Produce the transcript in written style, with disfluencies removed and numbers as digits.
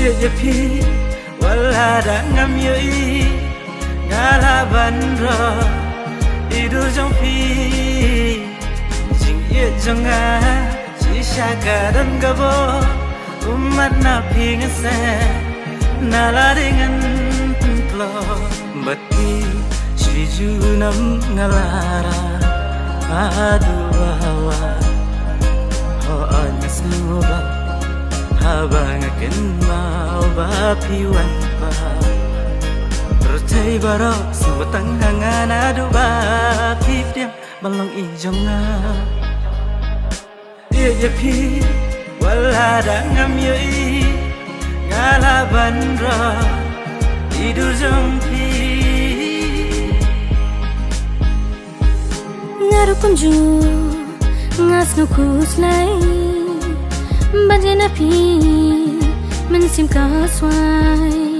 Ye pi wala da ngam yo I ngala bandro idu jong pi jing ye jong a chi sha ka dan ga bo umat na pi ngase na la dengan plo bati shi ju nam ngalara aduwa ho anya suba habang akin mau ba piwan pa percaya baro subutang hangan adu ba pipdiam balong ijonga ye pi wala da ngam yo I ngala bandra idur jong pi ngaru kunju ngas no kuslai Bajana pi men sim ka swai